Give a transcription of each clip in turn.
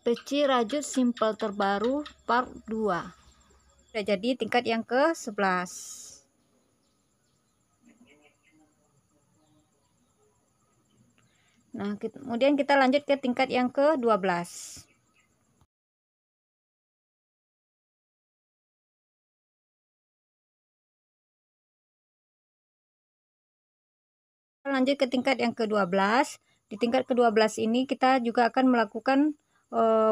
Peci rajut simpel terbaru part 2. Sudah jadi tingkat yang ke-11. Nah, kemudian kita lanjut ke tingkat yang ke-12. Lanjut ke tingkat yang ke-12. Di tingkat ke-12 ini kita juga akan melakukan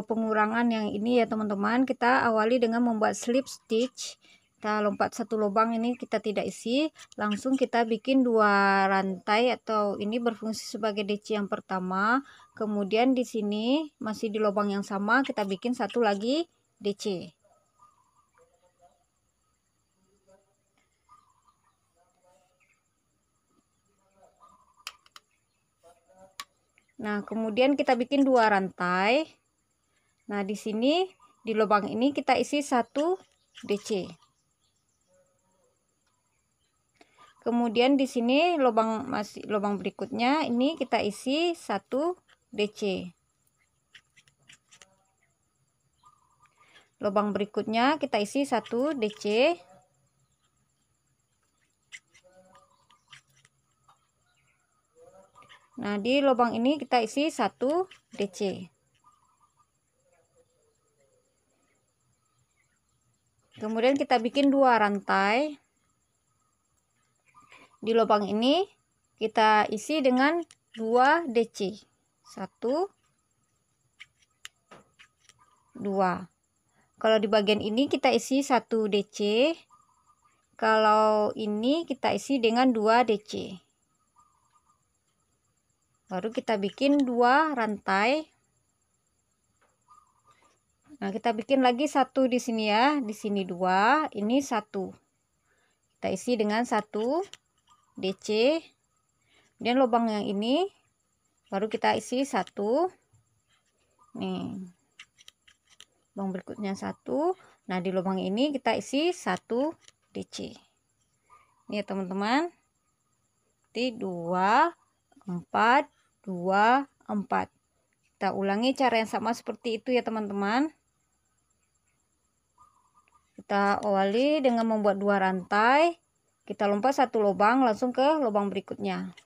pengurangan yang ini ya teman-teman. Kita awali dengan membuat slip stitch. Kita lompat satu lubang, ini kita tidak isi, langsung kita bikin 2 rantai atau ini berfungsi sebagai DC yang pertama. Kemudian di sini masih di lubang yang sama kita bikin satu lagi DC. Nah, kemudian kita bikin 2 rantai. Nah, di sini di lubang ini kita isi 1 DC. Kemudian di sini lubang berikutnya ini kita isi 1 DC. Lubang berikutnya kita isi 1 DC. Nah, di lubang ini kita isi 1 DC. Kemudian kita bikin 2 rantai. Di lubang ini kita isi dengan 2 DC. 1 2. Kalau di bagian ini kita isi 1 DC. Kalau ini kita isi dengan 2 DC. Baru kita bikin 2 rantai. Nah, kita bikin lagi 1 di sini ya. Di sini 2, ini 1. Kita isi dengan 1 DC. Kemudian lubang yang ini baru kita isi 1. Nih. Lubang berikutnya 1. Nah, di lubang ini kita isi 1 DC. Ini ya teman-teman. Di 2 4 2 4. Kita ulangi cara yang sama seperti itu ya teman-teman. Kita awali dengan membuat 2 rantai. Kita lompat satu lubang langsung ke lubang berikutnya.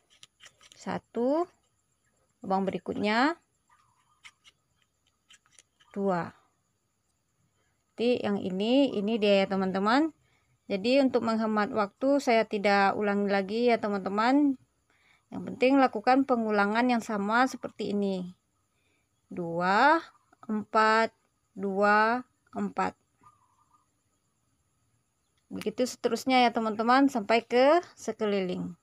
1 lubang berikutnya 2. Jadi yang ini dia ya teman-teman. Jadi untuk menghemat waktu saya tidak ulangi lagi ya teman-teman. Yang penting lakukan pengulangan yang sama seperti ini. 2 4 2 4. Begitu seterusnya ya teman-teman sampai ke sekeliling.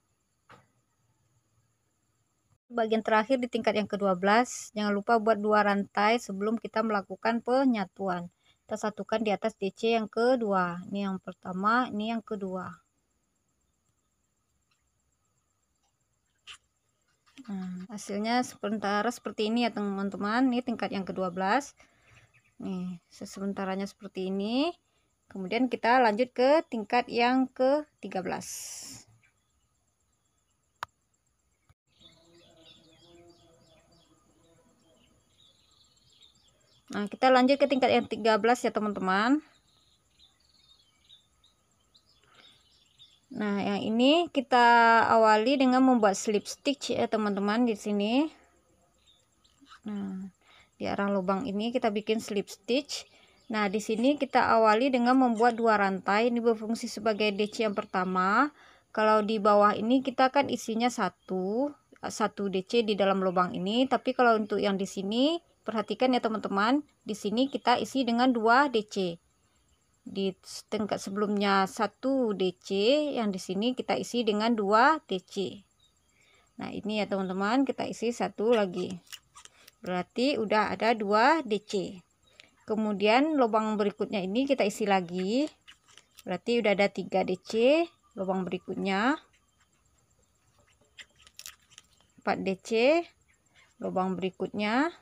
Bagian terakhir di tingkat yang ke-12, jangan lupa buat 2 rantai sebelum kita melakukan penyatuan. Kita satukan di atas DC yang kedua. Ini yang pertama, ini yang kedua. Nah, hasilnya sementara seperti ini ya teman-teman. Ini tingkat yang ke-12. Nih, sementaranya seperti ini. Kemudian kita lanjut ke tingkat yang ke-13. Nah, kita lanjut ke tingkat yang 13 ya teman-teman. Nah, yang ini kita awali dengan membuat slip stitch ya teman-teman di sini. Nah, di arah lubang ini kita bikin slip stitch. Nah, di sini kita awali dengan membuat 2 rantai. Ini berfungsi sebagai DC yang pertama. Kalau di bawah ini kita kan isinya 1 DC di dalam lubang ini, tapi kalau untuk yang di sini perhatikan ya teman-teman, di sini kita isi dengan 2 DC. Di tingkat sebelumnya 1 DC, yang di sini kita isi dengan 2 DC. Nah, ini ya teman-teman, kita isi 1 lagi. Berarti udah ada 2 DC. Kemudian lubang berikutnya ini kita isi lagi. Berarti udah ada 3 DC. Lubang berikutnya 4 DC. Lubang berikutnya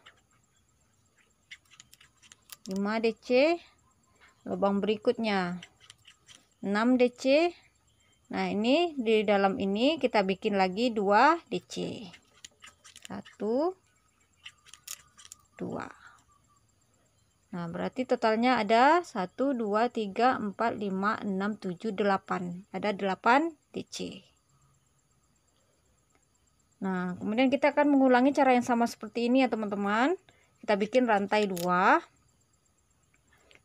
5 DC. Lubang berikutnya 6 DC. Nah, ini di dalam ini kita bikin lagi 2 DC. 1 2. Nah, berarti totalnya ada 1, 2, 3, 4, 5, 6, 7, 8. Ada 8 DC. Nah, kemudian kita akan mengulangi cara yang sama seperti ini ya teman-teman. Kita bikin rantai 2.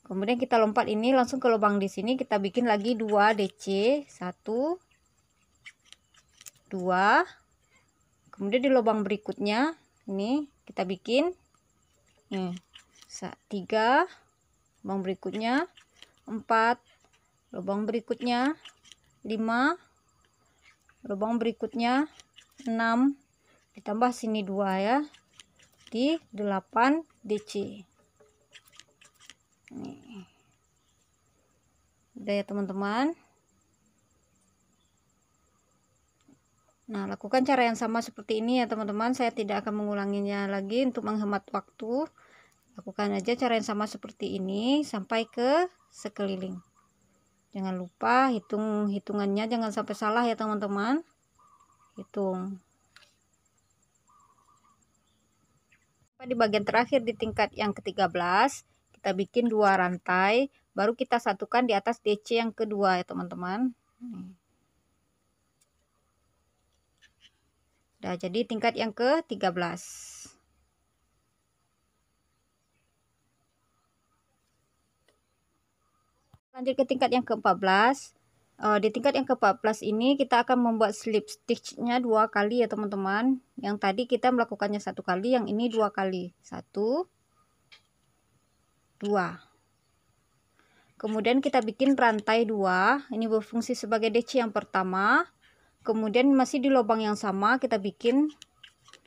Kemudian kita lompat ini langsung ke lubang di sini, kita bikin lagi 2 DC. 1, 2. Kemudian di lubang berikutnya ini kita bikin nih 3, lubang berikutnya 4, lubang berikutnya 5, lubang berikutnya 6, ditambah sini 2 ya, di 8 DC. Nih. Udah ya teman-teman. Nah, lakukan cara yang sama seperti ini ya teman-teman. Saya tidak akan mengulanginya lagi untuk menghemat waktu. Lakukan aja cara yang sama seperti ini sampai ke sekeliling. Jangan lupa hitungannya, jangan sampai salah ya teman-teman. Hitung. Di bagian terakhir di tingkat yang ke-13, kita bikin 2 rantai, baru kita satukan di atas DC yang kedua ya teman-teman. Nah, jadi tingkat yang ke-13. Lanjut ke tingkat yang ke-14. Di tingkat yang ke-14 ini kita akan membuat slip stitchnya 2 kali ya teman-teman. Yang tadi kita melakukannya 1 kali, yang ini 2 kali. 1, 2. Kemudian kita bikin rantai 2. Ini berfungsi sebagai DC yang pertama. Kemudian masih di lubang yang sama kita bikin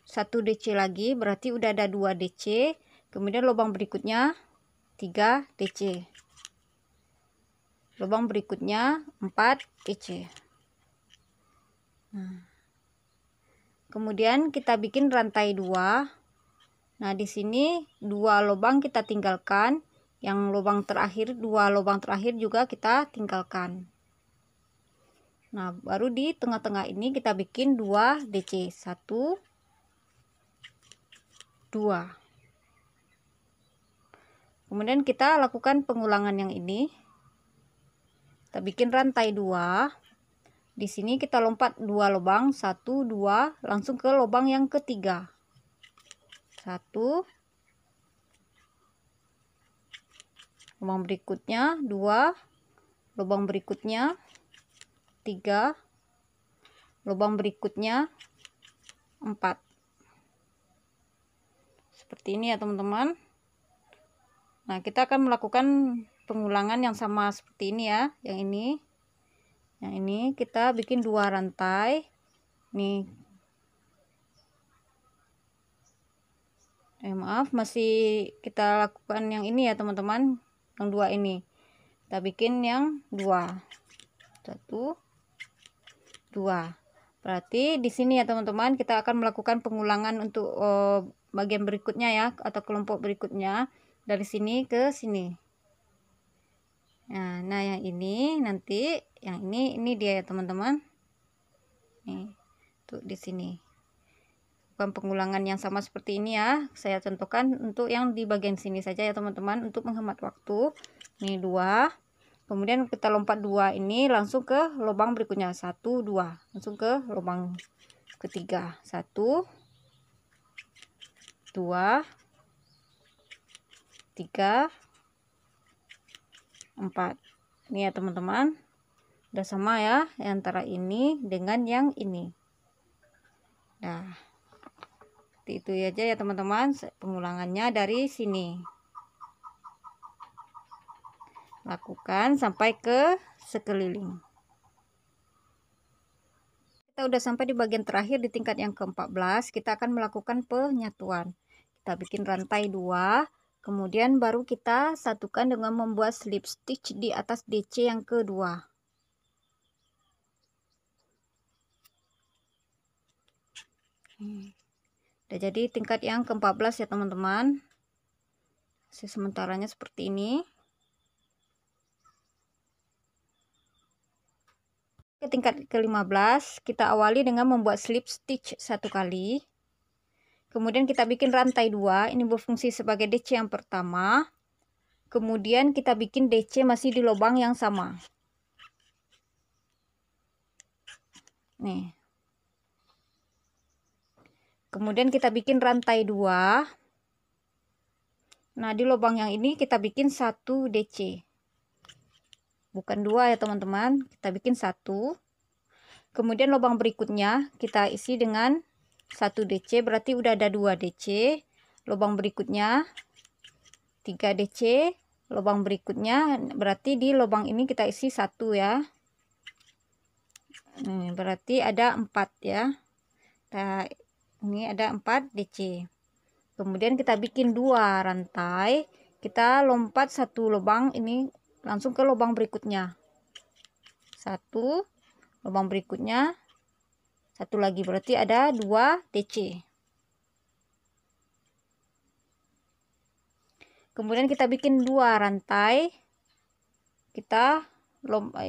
1 DC lagi, berarti udah ada 2 DC. Kemudian lubang berikutnya 3 DC. Lubang berikutnya 4 DC. Nah, kemudian kita bikin rantai 2. Nah, di sini 2 lubang kita tinggalkan, yang lubang terakhir, 2 lubang terakhir juga kita tinggalkan. Nah, baru di tengah-tengah ini kita bikin 2 DC. 1, 2. Kemudian kita lakukan pengulangan yang ini. Kita bikin rantai 2. Di sini kita lompat 2 lubang, 1, 2, langsung ke lubang yang ketiga. 1, lubang berikutnya 2, lubang berikutnya 3, lubang berikutnya 4. Seperti ini ya teman-teman. Nah, kita akan melakukan pengulangan yang sama seperti ini ya. Yang ini kita bikin 2 rantai nih. Maaf, masih kita lakukan yang ini ya teman-teman, yang 2 ini kita bikin yang 2. 1, 2. Berarti di sini ya teman-teman kita akan melakukan pengulangan untuk bagian berikutnya ya, atau kelompok berikutnya, dari sini ke sini. Nah, yang ini nanti, yang ini dia ya teman-teman. Nih, tuh di sini. Bukan pengulangan yang sama seperti ini ya. Saya contohkan untuk yang di bagian sini saja ya teman-teman, untuk menghemat waktu. Ini 2. Kemudian kita lompat 2 ini langsung ke lubang berikutnya. 1, 2. Langsung ke lubang ketiga. 1, 2, 3, 4. Ini ya teman-teman. Udah sama ya antara ini dengan yang ini. Nah, seperti itu aja ya teman-teman pengulangannya dari sini. Lakukan sampai ke sekeliling. Kita udah sampai di bagian terakhir di tingkat yang ke-14. Kita akan melakukan penyatuan. Kita bikin rantai 2. Kemudian baru kita satukan dengan membuat slip stitch di atas DC yang kedua. Udah jadi tingkat yang ke-14 ya teman-teman. Sementaranya seperti ini. Ke tingkat ke-15 kita awali dengan membuat slip stitch 1 kali. Kemudian kita bikin rantai 2. Ini berfungsi sebagai DC yang pertama. Kemudian kita bikin DC masih di lubang yang sama. Nih. Kemudian kita bikin rantai 2. Nah, di lubang yang ini kita bikin 1 DC. Bukan 2 ya teman-teman, kita bikin 1. Kemudian lubang berikutnya kita isi dengan 1 DC, berarti udah ada 2 DC. Lubang berikutnya 3 DC. Lubang berikutnya berarti di lubang ini kita isi 1 ya. Berarti ada 4 ya. Nah, ini ada 4 DC. Kemudian kita bikin 2 rantai. Kita lompat 1 lubang ini langsung ke lubang berikutnya. 1 lubang berikutnya, 1 lagi, berarti ada 2 DC. Kemudian kita bikin 2 rantai. Kita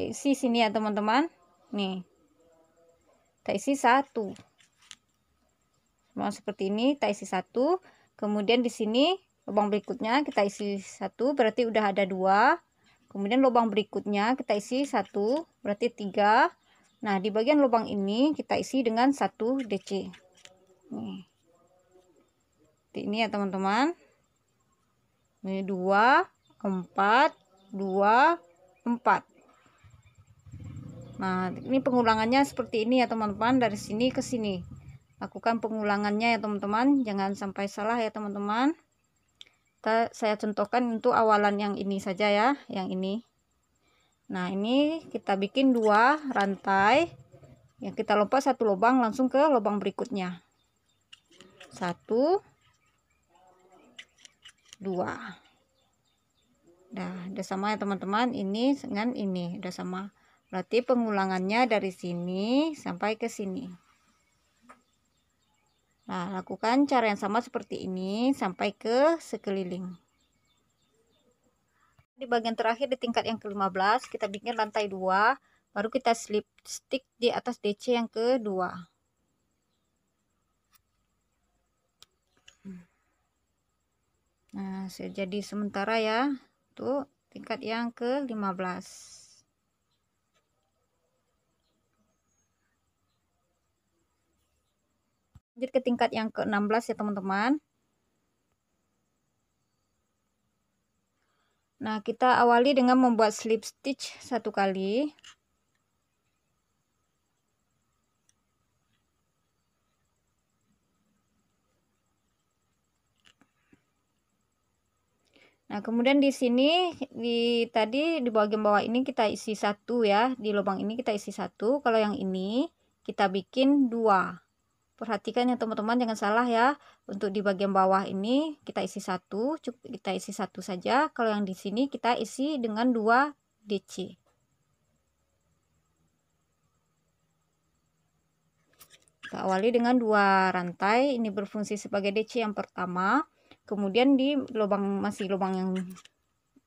isi sini ya teman-teman. Nih. Kita isi 1. Nah, seperti ini kita isi 1. Kemudian di sini lubang berikutnya kita isi 1, berarti udah ada 2. Kemudian lubang berikutnya kita isi 1, berarti 3. Nah, di bagian lubang ini kita isi dengan 1 DC. Nih. Seperti ini ya teman-teman. Ini 2, 4, 2, 4. Nah, ini pengulangannya seperti ini ya teman-teman, dari sini ke sini. Lakukan pengulangannya ya teman-teman, jangan sampai salah ya teman-teman. Saya contohkan untuk awalan yang ini saja ya, yang ini. Nah, ini kita bikin 2 rantai. Yang kita lompat 1 lubang langsung ke lubang berikutnya. 1, 2. Nah, udah sama ya teman-teman, ini dengan ini udah sama. Berarti pengulangannya dari sini sampai ke sini. Nah, lakukan cara yang sama seperti ini sampai ke sekeliling. Di bagian terakhir di tingkat yang ke-15 kita bikin rantai 2, baru kita slip stick di atas DC yang kedua. Nah, jadi sementara ya, tuh tingkat yang ke-15. Lanjut ke tingkat yang ke-16 ya teman-teman. Nah, kita awali dengan membuat slip stitch 1 kali. Nah, kemudian di sini tadi di bagian bawah ini kita isi 1 ya, di lubang ini kita isi 1. Kalau yang ini kita bikin 2. Perhatikan ya teman-teman, jangan salah ya. Untuk di bagian bawah ini kita isi 1, cukup kita isi 1 saja. Kalau yang di sini kita isi dengan 2 DC. Kita awali dengan 2 rantai, ini berfungsi sebagai DC yang pertama. Kemudian di masih lubang yang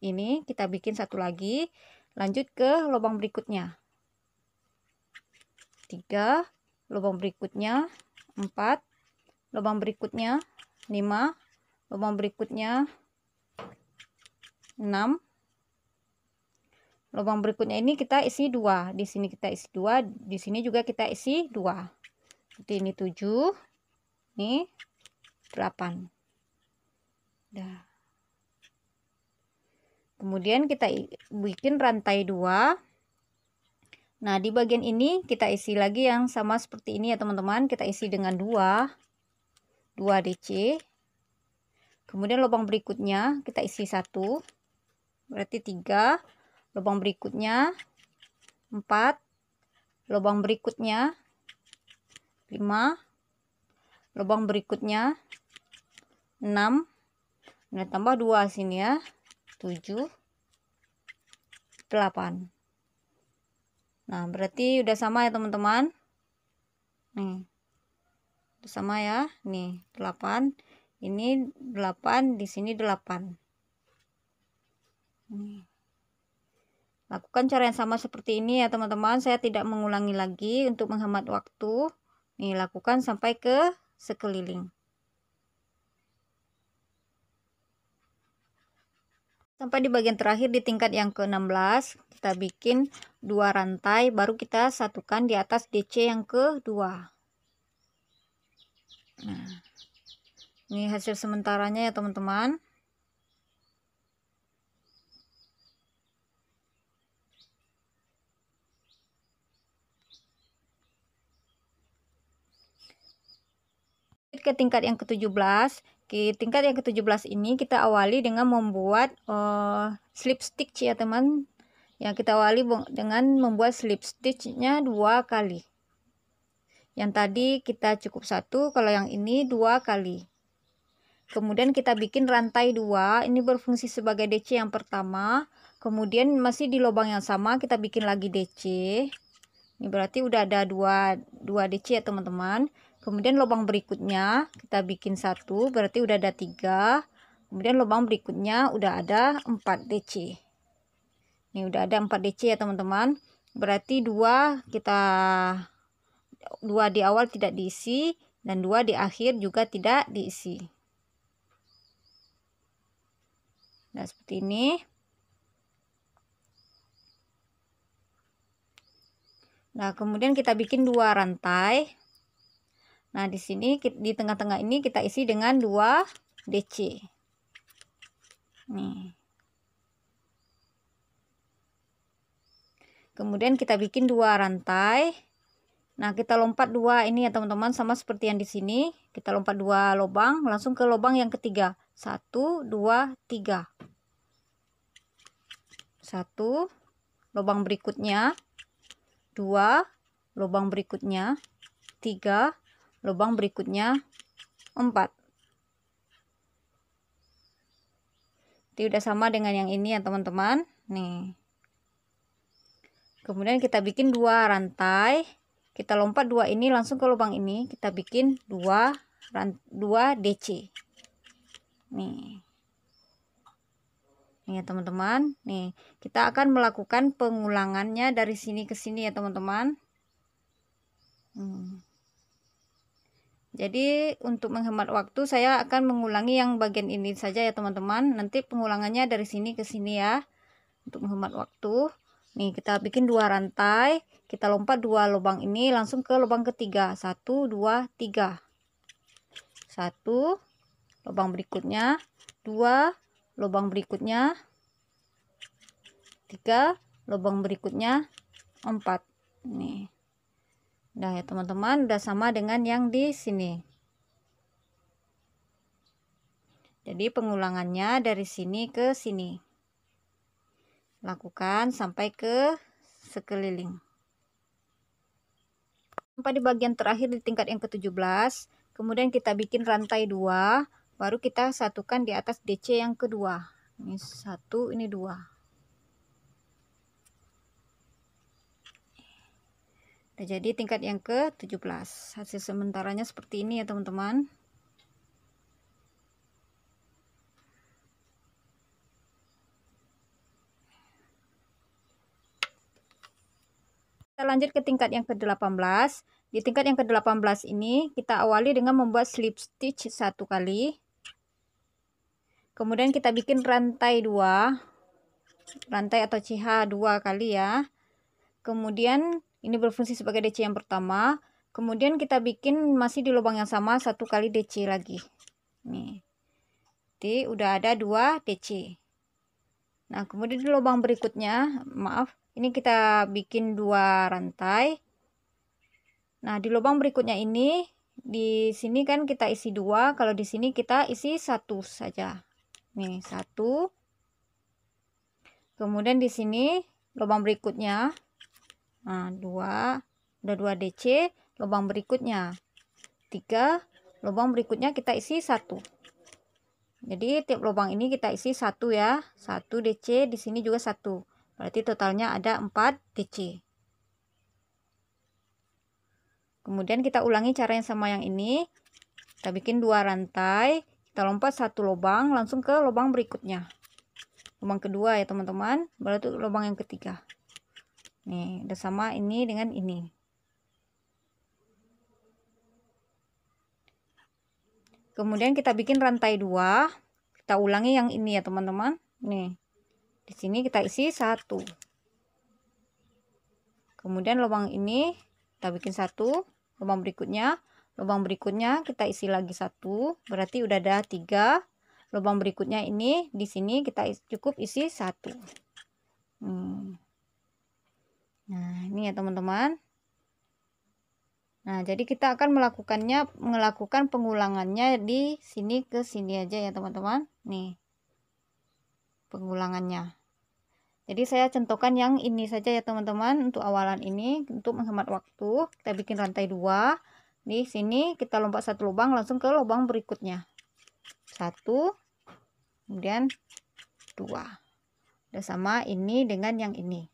ini kita bikin 1 lagi, lanjut ke lubang berikutnya. 3, lubang berikutnya 4, lubang berikutnya 5, lubang berikutnya 6, lubang berikutnya ini kita isi 2. Di sini kita isi 2, di sini juga kita isi 2. Seperti ini 7, ini 8. Dah. Kemudian kita bikin rantai 2. Nah, di bagian ini kita isi lagi yang sama seperti ini ya teman-teman. Kita isi dengan 2 DC. Kemudian lubang berikutnya kita isi 1, berarti 3. Lubang berikutnya 4, lubang berikutnya 5, lubang berikutnya 6. Nah, tambah 2 sini ya, 7, 8. Nah, berarti udah sama ya teman-teman. Nih, udah sama ya. Nih 8, ini 8, di sini 8. Nih. Lakukan cara yang sama seperti ini ya teman-teman. Saya tidak mengulangi lagi untuk menghemat waktu. Nih, lakukan sampai ke sekeliling. Sampai di bagian terakhir di tingkat yang ke-16 kita bikin 2 rantai, baru kita satukan di atas DC yang kedua. Nah, ini hasil sementaranya ya teman-teman. Ke tingkat yang ke-17. Di tingkat yang ke-17 ini kita awali dengan membuat slip stitch ya teman. Ya, kita awali dengan membuat slip stitchnya 2 kali. Yang tadi kita cukup 1, kalau yang ini 2 kali. Kemudian kita bikin rantai 2, ini berfungsi sebagai DC yang pertama. Kemudian masih di lubang yang sama kita bikin lagi DC. Ini berarti udah ada 2 DC ya teman-teman. Kemudian lubang berikutnya kita bikin 1, berarti udah ada 3. Kemudian lubang berikutnya udah ada 4 DC. Ini udah ada 4 DC ya teman-teman. Berarti 2 di awal tidak diisi dan 2 di akhir juga tidak diisi. Nah, seperti ini. Nah, kemudian kita bikin 2 rantai. Nah, di sini di tengah-tengah ini kita isi dengan 2 DC. Nih. Kemudian kita bikin 2 rantai. Nah, kita lompat 2 ini ya teman-teman, sama seperti yang di sini. Kita lompat 2 lubang, langsung ke lubang yang ketiga. 1, 2, 3. 1, lubang berikutnya. 2, lubang berikutnya. 3, lubang berikutnya. 4. Ini udah sama dengan yang ini ya teman-teman. Nih. Kemudian kita bikin 2 rantai. Kita lompat 2 ini langsung ke lubang ini. Kita bikin 2 DC. Nih. Nih ya teman-teman. Nih, kita akan melakukan pengulangannya dari sini ke sini ya teman-teman. Jadi untuk menghemat waktu saya akan mengulangi yang bagian ini saja ya teman-teman. Nanti pengulangannya dari sini ke sini ya. Untuk menghemat waktu. Nih, kita bikin 2 rantai. Kita lompat 2 lubang ini langsung ke lubang ketiga. 1, 2, 3. 1, lubang berikutnya. 2, lubang berikutnya. 3, lubang berikutnya. 4. Nih. Nah ya teman-teman, udah sama dengan yang di sini. Jadi pengulangannya dari sini ke sini. Lakukan sampai ke sekeliling. Sampai di bagian terakhir di tingkat yang ke-17. Kemudian kita bikin rantai 2. Baru kita satukan di atas DC yang kedua. Ini 1, ini 2. Jadi tingkat yang ke-17. Hasil sementaranya seperti ini ya teman-teman. Kita lanjut ke tingkat yang ke-18. Di tingkat yang ke-18 ini kita awali dengan membuat slip stitch 1 kali. Kemudian kita bikin rantai 2. Rantai atau CH 2 kali ya. Kemudian ini berfungsi sebagai DC yang pertama. Kemudian kita bikin masih di lubang yang sama 1 kali DC lagi. Nih. Jadi udah ada 2 DC. Nah, kemudian di lubang berikutnya, maaf, ini kita bikin 2 rantai. Nah, di lubang berikutnya ini, di sini kan kita isi 2, kalau di sini kita isi 1 saja. Nih, 1. Kemudian di sini lubang berikutnya. Nah, 2, udah 2 DC, lubang berikutnya 3, lubang berikutnya kita isi 1. Jadi tiap lubang ini kita isi 1 ya, 1 DC, di sini juga 1. Berarti totalnya ada 4 DC. Kemudian kita ulangi cara yang sama yang ini. Kita bikin 2 rantai, kita lompat 1 lubang langsung ke lubang berikutnya. Lubang kedua ya teman-teman, baru itu lubang yang ketiga. Nih, udah sama ini dengan ini. Kemudian kita bikin rantai 2. Kita ulangi yang ini ya teman-teman. Nih, Di sini kita isi 1. Kemudian lubang ini kita bikin 1, lubang berikutnya kita isi lagi 1, berarti udah ada 3. Lubang berikutnya ini di sini kita cukup isi 1. Nah, ini ya teman-teman. Nah, jadi kita akan melakukan pengulangannya di sini ke sini aja ya teman-teman. Nih, pengulangannya. Jadi saya contohkan yang ini saja ya teman-teman. Untuk awalan ini, untuk menghemat waktu, kita bikin rantai 2. Di sini kita lompat 1 lubang langsung ke lubang berikutnya. 1, kemudian 2. Udah sama ini dengan yang ini.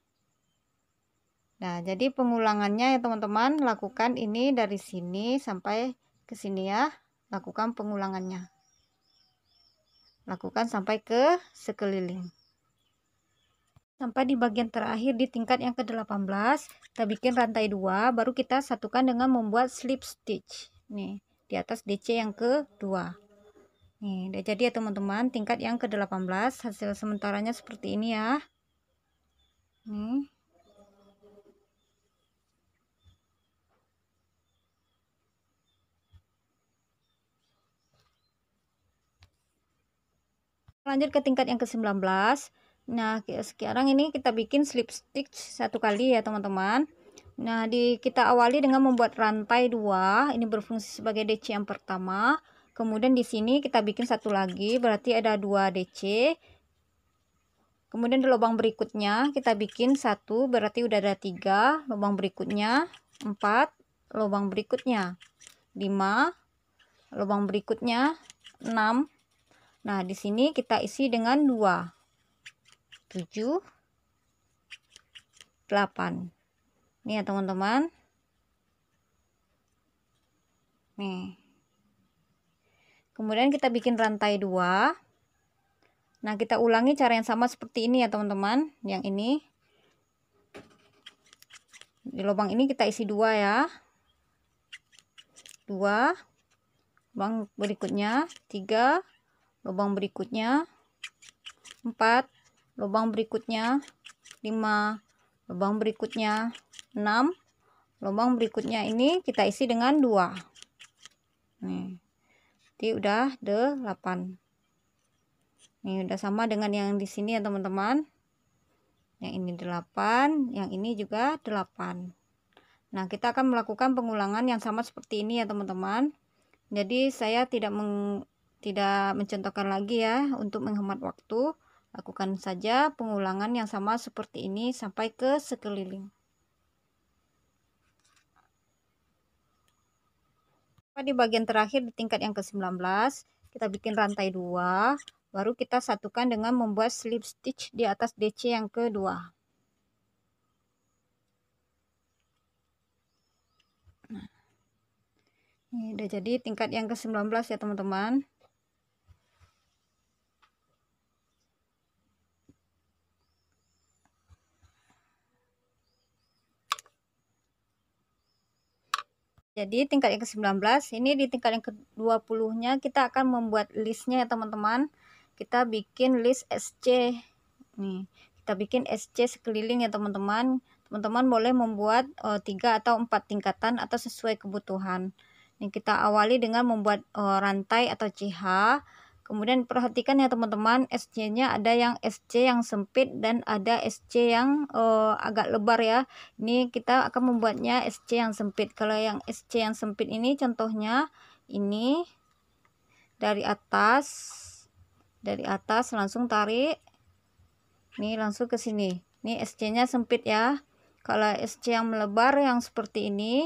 Nah, jadi pengulangannya ya teman-teman, lakukan ini dari sini sampai ke sini ya. Lakukan pengulangannya. Lakukan sampai ke sekeliling. Sampai di bagian terakhir di tingkat yang ke-18, kita bikin rantai 2, baru kita satukan dengan membuat slip stitch. Nih, di atas DC yang kedua. Nih, udah jadi ya teman-teman, tingkat yang ke-18, hasil sementaranya seperti ini ya. Nih. Lanjut ke tingkat yang ke-19. Nah, sekarang ini kita bikin slip stitch 1 kali ya teman-teman. Nah, kita awali dengan membuat rantai 2. Ini berfungsi sebagai DC yang pertama. Kemudian di sini kita bikin 1 lagi, berarti ada 2 DC. Kemudian di lubang berikutnya kita bikin 1, berarti udah ada 3. Lubang berikutnya 4, lubang berikutnya 5, lubang berikutnya 6. Nah, di sini kita isi dengan 2, 7, 8. Ini ya teman-teman. Nih. Kemudian kita bikin rantai 2. Nah, kita ulangi cara yang sama seperti ini ya teman-teman. Yang ini. Di lubang ini kita isi 2 ya. 2. Lubang berikutnya 3. Lubang berikutnya 4. Lubang berikutnya 5. Lubang berikutnya 6. Lubang berikutnya ini kita isi dengan 2. Nih. Jadi udah 8. Nih udah sama dengan yang di sini ya teman-teman. Yang ini 8, yang ini juga 8. Nah, kita akan melakukan pengulangan yang sama seperti ini ya teman-teman. Jadi saya tidak mencontohkan lagi ya, untuk menghemat waktu. Lakukan saja pengulangan yang sama seperti ini sampai ke sekeliling. Di bagian terakhir di tingkat yang ke-19, kita bikin rantai 2, baru kita satukan dengan membuat slip stitch di atas DC yang kedua. Nah, ini udah jadi tingkat yang ke-19 ya teman-teman. Jadi tingkat yang ke-19, ini di tingkat yang ke-20-nya kita akan membuat listnya ya teman-teman. Kita bikin list SC. Nih, kita bikin SC sekeliling ya teman-teman. Teman-teman boleh membuat 3 atau 4 tingkatan atau sesuai kebutuhan. Nih, kita awali dengan membuat rantai atau CH. Kemudian perhatikan ya teman-teman, SC-nya ada yang SC yang sempit dan ada SC yang agak lebar ya. Ini kita akan membuatnya SC yang sempit. Kalau yang SC yang sempit ini contohnya ini dari atas langsung tarik. Ini langsung ke sini. Ini SC-nya sempit ya. Kalau SC yang melebar yang seperti ini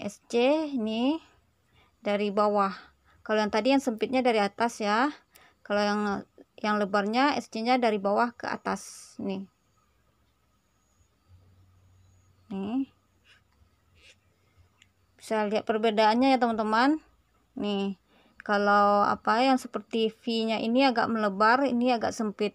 SC ini dari bawah. Kalau yang tadi yang sempitnya dari atas ya. Kalau yang lebarnya SC-nya dari bawah ke atas. Nih. Bisa lihat perbedaannya ya teman-teman. Nih. Kalau yang seperti V-nya ini agak melebar, ini agak sempit.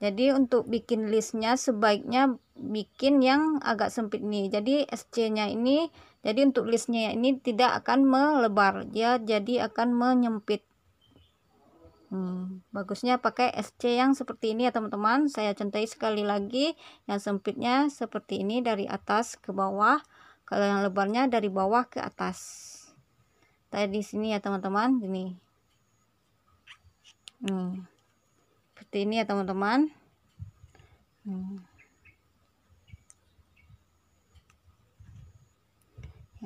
Jadi untuk bikin listnya sebaiknya bikin yang agak sempit nih. Jadi SC-nya ini, jadi untuk listnya ini tidak akan melebar, dia jadi akan menyempit. Bagusnya pakai SC yang seperti ini ya teman-teman. Saya contohi sekali lagi, yang sempitnya seperti ini dari atas ke bawah, kalau yang lebarnya dari bawah ke atas. Tadi di sini ya teman-teman, gini. Seperti ini ya teman-teman.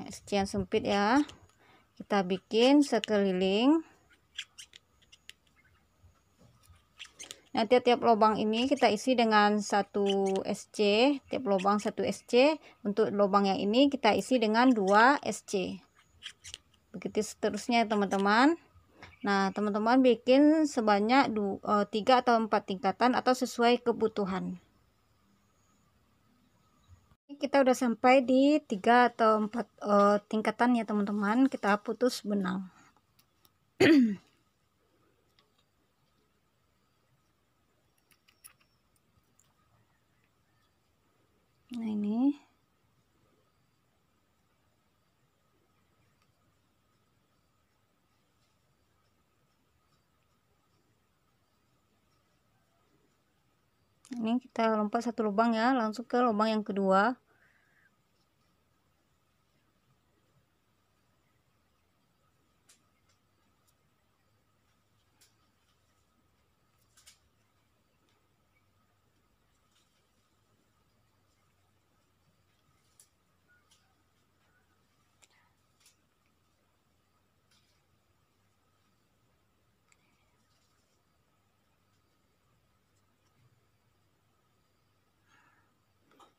SC yang sempit ya. Kita bikin sekeliling. Nah, tiap lubang ini kita isi dengan 1 SC, tiap lubang 1 SC. Untuk lubang yang ini kita isi dengan 2 SC. Begitu seterusnya teman-teman. Nah, teman-teman bikin sebanyak 3 atau 4 tingkatan atau sesuai kebutuhan. Kita udah sampai di 3 atau 4 tingkatan ya teman-teman. Kita putus benang. Nah, ini kita lompat 1 lubang ya, langsung ke lubang yang kedua.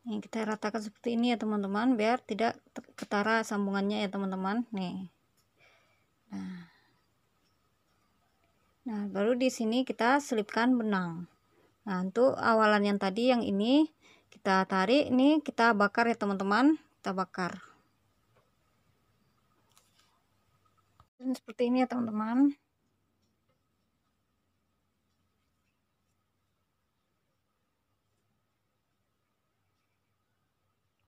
Nih, kita ratakan seperti ini ya teman-teman, biar tidak ketara sambungannya ya teman-teman. Nih. Nah, baru di sini kita selipkan benang. Nah, untuk awalan yang tadi yang ini kita tarik, ini kita bakar ya teman-teman. Kita bakar. Dan seperti ini ya teman-teman.